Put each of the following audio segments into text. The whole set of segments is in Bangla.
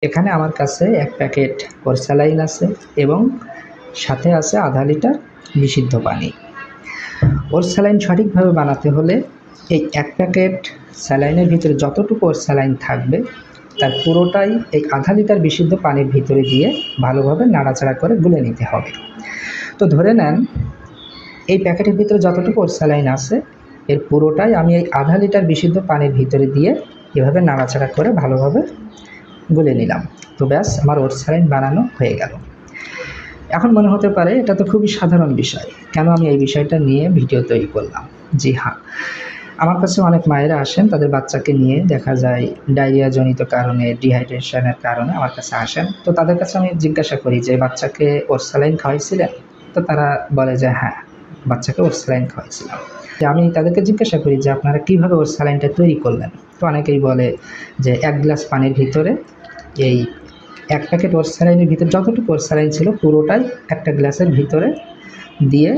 এখানে আমার কাছে 1 প্যাকেট স্যালাইন আছে এবং সাথে আছে আধা লিটার বিশুদ্ধ পানি। স্যালাইন সঠিকভাবে বানাতে হলে এই 1 প্যাকেট স্যালাইনের ভিতরে যতটুকু স্যালাইন থাকবে তার পুরোটাই এই আধা লিটার বিশুদ্ধ পানির ভিতরে দিয়ে ভালোভাবে নাড়াচাড়া করে গুলে নিতে হবে। তো ধরে নেন এই প্যাকেটের ভিতরে যতটুকু স্যালাইন আছে এর পুরোটাই আমি এই আধা লিটার বিশুদ্ধ পানির ভিতরে দিয়ে এভাবে নাড়াচাড়া করে ভালোভাবে গুলে নিলাম। তো ব্যাস, আমার স্যালাইন বানানো হয়ে গেল। এখন মনে হতে পারে এটা তো খুবই সাধারণ বিষয়, কেন আমি এই বিষয়টা নিয়ে ভিডিও তৈরি করলাম? জি হ্যাঁ, আমার কাছে অনেক মায়েরা আসেন, তাদের বাচ্চাকে নিয়ে দেখা যায় ডায়রিয়া জনিত কারণে, ডিহাইড্রেশনের কারণে আমার কাছে আসেন। তো তাদের কাছে আমি জিজ্ঞাসা করি যে বাচ্চাকে স্যালাইন খাওয়াইছিলেন? তো তারা বলে যে হ্যাঁ, বাচ্চাকে স্যালাইন খাওয়াইছিলাম। আমি তাদেরকে জিজ্ঞাসা করি যে আপনারা কীভাবে স্যালাইনটা তৈরি করলেন? তো অনেকেই বলে যে 1 গ্লাস পানির ভিতরে এই 1 প্যাকেট স্যালাইনের ভিতরে যতটুকু স্যালাইন ছিল পুরোটাই একটা গ্লাসের ভিতরে দিয়ে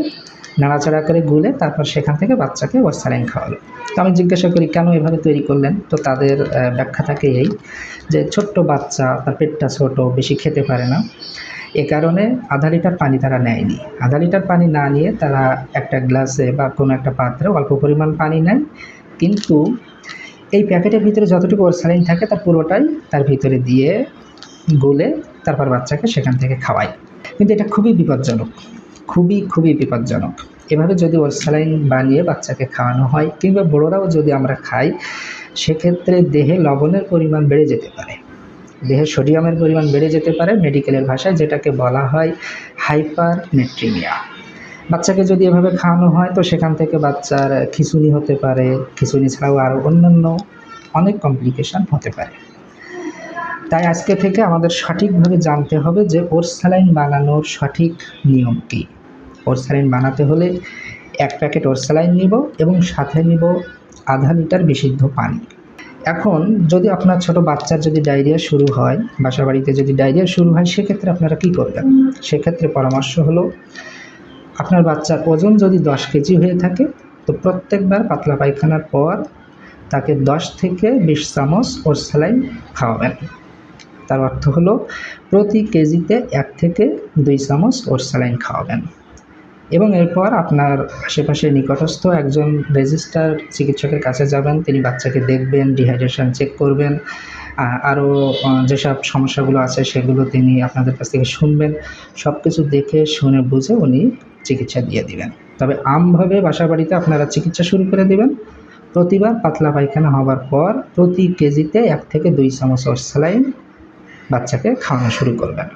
নাড়াচাড়া করে গুলে তারপর সেখান থেকে বাচ্চাকে স্যালাইন খাওয়ালো। তো আমি জিজ্ঞাসা করি কেন এভাবে তৈরি করলেন? তো তাদের ব্যাখ্যা থাকে এই যে ছোট্ট বাচ্চা, তার পেটটা ছোট, বেশি খেতে পারে না, এ কারণে আধা লিটার পানি তারা নেয়নি। আধা লিটার পানি না নিয়ে তারা একটা গ্লাসে বা কোনো একটা পাত্রে অল্প পরিমাণ পানি নেয়, কিন্তু এই প্যাকেটের ভিতরে যতটুকু স্যালাইন থাকে তার পুরোটাই তার ভিতরে দিয়ে গুলে তারপর বাচ্চাকে সেখান থেকে খাওয়ায়। কিন্তু এটা খুবই বিপজ্জনক, খুবই বিপজ্জনক। এভাবে যদি স্যালাইন বানিয়ে বাচ্চাকে খাওয়ানো হয় কিংবা বড়রাও যদি আমরা খাই, সেক্ষেত্রে দেহে লবণের পরিমাণ বেড়ে যেতে পারে, দেহে সোডিয়ামের পরিমাণ বেড়ে যেতে পারে, মেডিকেলের ভাষায় যেটাকে বলা হয় হাইপারনেট্রিমিয়া। বাচ্চাকে যদি এভাবে খাওয়ানো হয় তো সেখান থেকে বাচ্চার খিঁচুনি হতে পারে, খিঁচুনি ছাড়াও আরও অন্যান্য অনেক কমপ্লিকেশান হতে পারে। তাই আজকে থেকে আমাদের সঠিকভাবে জানতে হবে যে স্যালাইন বানানোর সঠিক নিয়ম কী। স্যালাইন বানাতে হলে 1 প্যাকেট স্যালাইন নিব এবং সাথে নিব আধা লিটার বিশুদ্ধ পানি। এখন যদি আপনার ছোট বাচ্চার যদি ডায়রিয়া শুরু হয়, বাসা বাড়িতে যদি ডায়রিয়া শুরু হয়, সেক্ষেত্রে আপনারা কী করবেন? সেক্ষেত্রে পরামর্শ হলো, আপনার বাচ্চার ওজন যদি 10 কেজি হয়ে থাকে তো প্রত্যেকবার পাতলা পায়খানার পর তাকে 10 থেকে 20 চামচ স্যালাইন খাওয়াবেন। তার অর্থ হলো প্রতি কেজিতে 1 থেকে 2 চামচ স্যালাইন খাওয়াবেন এবং এরপর আপনার আশেপাশে নিকটস্থ একজন রেজিস্টার্ড চিকিৎসকের কাছে যাবেন। তিনি বাচ্চাকে দেখবেন, ডিহাইড্রেশন চেক করবেন, আরও যেসব সমস্যাগুলো আছে সেগুলো তিনি আপনাদের কাছ থেকে শুনবেন। সব কিছু দেখে শুনে বুঝে উনি চিকিৎসা দিয়ে দিবেন। তবে আমভাবে বাসা বাড়িতে আপনারা চিকিৎসা শুরু করে দেবেন। প্রতিবার পাতলা পায়খানা হওয়ার পর প্রতি কেজিতে 1 থেকে 2 চামচ স্যালাইন বাচ্চাকে খাওয়ানো শুরু করবেন।